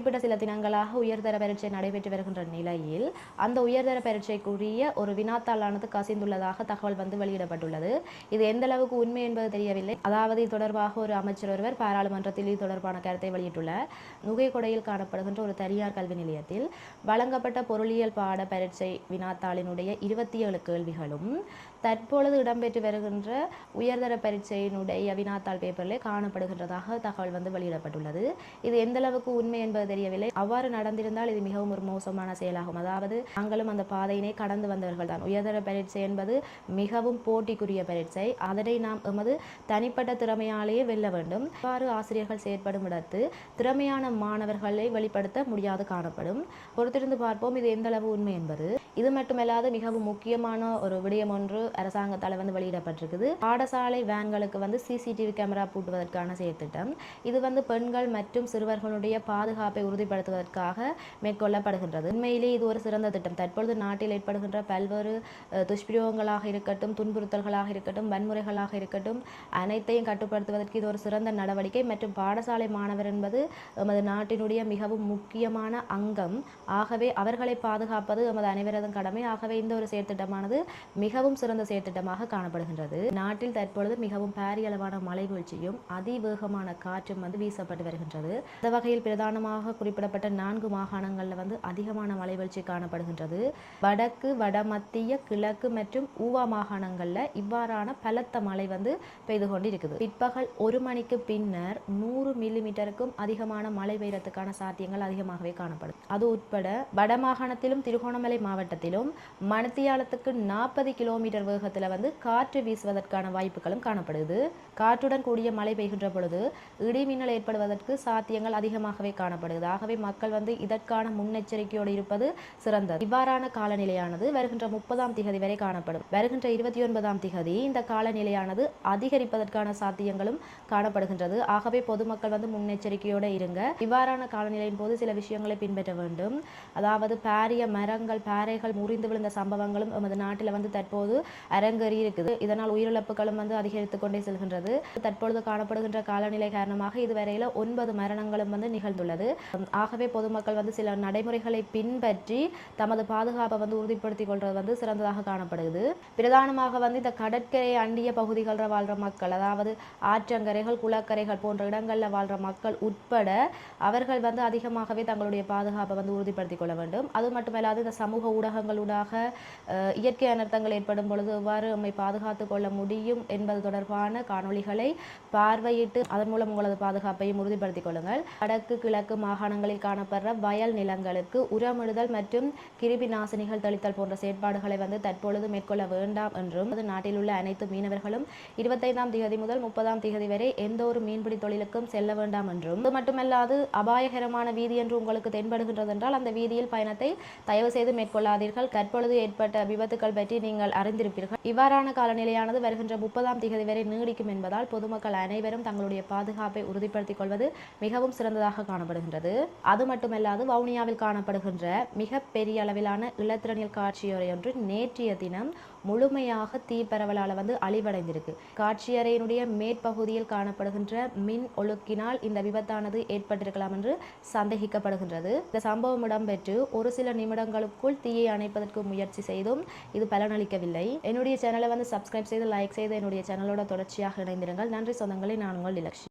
குறிப்பிட்ட சில தினங்களாக உயர்தர பரீட்சை நடைபெற்று வருகின்ற நிலையில் அந்த உயர்தர பரீட்சைக்குரிய ஒரு வினாத்தாளானது கசிந்துள்ளதாக தகவல் வெளியிடப்பட்டுள்ளது. இது எந்த அளவுக்கு உண்மை என்பது தெரியவில்லை. அதாவது இது தொடர்பாக ஒரு அமைச்சர் ஒருவர் பாராளுமன்றத்தில் இது தொடர்பான கருத்தை வெளியிட்டுள்ளார். நுகைகொடையில் காணப்படுகின்ற ஒரு தனியார் கல்வி நிலையத்தில் வழங்கப்பட்ட பொருளியல் பாட பரீட்சை வினாத்தாளினுடைய 27 கேள்விகளும் தற்பொழுது இடம்பெற்று வருகின்ற உயர்தர பரீட்சையினுடைய வினாத்தாள் பேப்பரிலே காணப்படுகின்றதாக தகவல் வெளியிடப்பட்டுள்ளது. இது எந்த அளவுக்கு உண்மை என்பது தெரியவில்லை. அவ்வாறு நடந்திருந்தால் இது மிகவும் ஒரு மோசமான செயலாகும். அதாவது நாங்களும் அந்த பாதையினை கடந்து வந்தவர்கள் தான். உயர்தர பரீட்சை என்பது மிகவும் போட்டிக்குரிய பரீட்சை. அதனை நாம் எமது தனிப்பட்ட திறமையாலேயே வெல்ல வேண்டும். இவ்வாறு ஆசிரியர்கள் செயற்படும் இடத்து திறமையான மாணவர்களை வெளிப்படுத்த முடியாது காணப்படும். பொறுத்திருந்து பார்ப்போம் இது எந்த அளவு உண்மை என்பது. இது மட்டுமல்லாது மிகவும் முக்கியமான ஒரு விடயம் ஒன்று அரசாங்கத்தால் வெளியிடப்பட்டிருக்குது. பாடசாலை வேன்களுக்கு சிசிடிவி கேமரா பூட்டுவதற்கான செயற்திட்டம். இது பெண்கள் மற்றும் சிறுவர்களுடைய பாதுகாப்பை உறுதிப்படுத்துவதற்காக மேற்கொள்ளப்படுகின்றது. உண்மையிலே இது ஒரு சிறந்த திட்டம். தற்பொழுது நாட்டில் ஏற்படுகின்ற பல்வேறு துஷ்பிரயோகங்களாக இருக்கட்டும், துன்புறுத்தல்களாக இருக்கட்டும், வன்முறைகளாக இருக்கட்டும், அனைத்தையும் கட்டுப்படுத்துவதற்கு இது ஒரு சிறந்த நடவடிக்கை. மற்றும் பாடசாலை மாணவர் என்பது எமது நாட்டினுடைய மிகவும் முக்கியமான அங்கம். ஆகவே அவர்களை பாதுகாப்பது எமது அனைவரதும் கடமை. ஆகவே இந்த ஒரு செயற்திட்டமானது மிகவும் சிறந்த செயற்திட்டமாக காணப்படுகின்றது. நாட்டில் தற்பொழுது மிகவும் பாரிய அளவான மழை வீழ்ச்சியும் அதிவேகமான காற்றும் வீசப்பட்டு வருகின்றது. இந்த வகையில் பிரதானமாக குறிப்பிடப்பட்ட 4 மாகாணங்களில் அதிகமான மழை வீழ்ச்சி காணப்படுகின்றது. வடக்கு, வடமத்திய, கிழக்கு மற்றும் ஊவா மாகாணங்களில் இவ்வாறான பலத்த மழை பெய்து கொண்டிருக்குது. பிற்பகல் 1 மணிக்கு பின்னர் 100 மில்லிமீட்டருக்கும் அதிகமான மழை பெய்யறதுக்கான சாத்தியங்கள் அதிகமாகவே காணப்படும். அது உட்பட வடமாகாணத்திலும் திருகோணமலை மாவட்டத்திலும் மணித்தியாலத்துக்கு 40 கிலோமீட்டர் வேகத்தில் காற்று வீசுவதற்கான வாய்ப்புகளும் காணப்படுது. காற்றுடன் கூடிய மழை பெய்கின்ற பொழுது இடி மின்னல் ஏற்படுவதற்கு சாத்தியங்கள் அதிகமாகவே காணப்படுது. ஆகவே மக்கள் இதற்கான முன்னெச்சரிக்கையோடு இருப்பது சிறந்தது. இவ்வாறான காலநிலையானது வருகின்ற 30ஆம் திகதி வரை காணப்படும். வருகின்ற 29ஆம் திகதி இந்த காலநிலையானது அதிகரிப்பதற்கான சாத்தியங்களும் காணப்படுகின்றது. ஆகவே பொதுமக்கள் முன்னெச்சரிக்கையோடு இருங்க. இவ்வாறான காலநிலையின் போது சில விஷயங்களை பின்பற்ற வேண்டும். அதாவது பாரிய மரங்கள், பாறைகள் முறிந்து விழுந்த சம்பவங்களும் எமது நாட்டில் தற்போது அரங்கேறி இருக்குது. இதனால் உயிரிழப்புகளும் அதிகரித்துக் கொண்டே செல்கின்றது. தற்பொழுது காணப்படுகின்ற காலநிலை காரணமாக இதுவரையில 9 மரணங்களும் நிகழ்ந்துள்ளது. ஆகவே பொதுமக்கள் சில நடைமுறைகளை பின்பற்றி தமது பாதுகாப்பை உறுதிப்படுத்திக் கொள்வது சிறந்ததாக காணப்படுகிறது. பிரதானமாக இந்த கடற்கரை அண்டிய பகுதிகளில் வாழ்ற மக்கள், அதாவது ஆற்றங்கரைகள், குளக்கரைகள் போன்ற இடங்களில் வாழ்ற மக்கள் உட்பட அவர்கள் அதிகமாகவே தங்களுடைய பாதுகாப்பை உறுதிப்படுத்திக் கொள்ள வேண்டும். அது மட்டுமல்லாது இந்த சமூக ஊடகங்களூடாக இயற்கை அனர்த்தங்கள் ஏற்படும் பொழுது எவ்வாறு நம்மை பாதுகாத்துக் கொள்ள முடியும் என்பது தொடர்பான காணொளிகளை பார்வையிட்டு அதன் மூலம் உங்களது பாதுகாப்பையும் உறுதிப்படுத்திக் கொள்ளுங்கள். வடக்கு, கிழக்கு மாகாணங்களில் காணப்படுற வயல் நிலங்களுக்கு உரமிடுதல் மற்றும் கிருமி நாசினிகள் தெளித்தல் போன்ற செயற்பாடுகளை தற்பொழுது மேற்கொள்ள வேண்டாம் என்றும், நாட்டில் உள்ள அனைத்து மீனவர்களும் 25ஆம் திகதி முதல் 30ஆம் திகதி வரை எந்த ஒரு மீன்பிடி தொழிலுக்கும் செல்ல வேண்டாம் என்றும், இது மட்டுமல்லாது அபாயகரமான வீதி என்று உங்களுக்கு தென்படுகின்றது என்றால் அந்த வீதியில் பயணத்தை தயவு செய்து மேற்கொள்ளாதீர்கள். தற்பொழுது ஏற்பட்ட விபத்துக்கள் பற்றி நீங்கள் அறிந்திருப்பீர்கள். இவ்வாறான காலநிலையானது வருகின்ற 30ஆம் திகதி வரை நீடிக்கும் என்பதால் பொதுமக்கள் அனைவரும் தங்களுடைய பாதுகாப்பை உறுதிப்படுத்திக் கொள்வது மிகவும் சிறந்ததாக காணப்படுகின்றது. அது மட்டுமல்லாது வவுனியாவில் காணப்படுகின்ற மிக பெரிய அளவிலான இலத்திரனியல் காட்சியறை ஒன்று நேற்றைய தினம் முழுமையாக தீ பரவலால் அழிவடைந்திருக்கு. காட்சியறையினுடைய மேற்பகுதியில் காணப்படுகின்ற மின் ஒழுக்கினால் இந்த விபத்தானது ஏற்பட்டிருக்கலாம் என்று சந்தேகிக்கப்படுகின்றது. இந்த சம்பவம் இடம்பெற்று ஒரு சில நிமிடங்களுக்குள் தீயை அணைப்பதற்கு முயற்சி செய்தும் இது பலனளிக்கவில்லை. என்னுடைய சேனலை சப்ஸ்கிரைப் செய்து லைக் செய்து என்னுடைய சேனலோட தொடர்ச்சியாக இணைந்திருங்கள். நன்றி சொந்தங்களே. நான் உங்கள் நிலக்ஷி.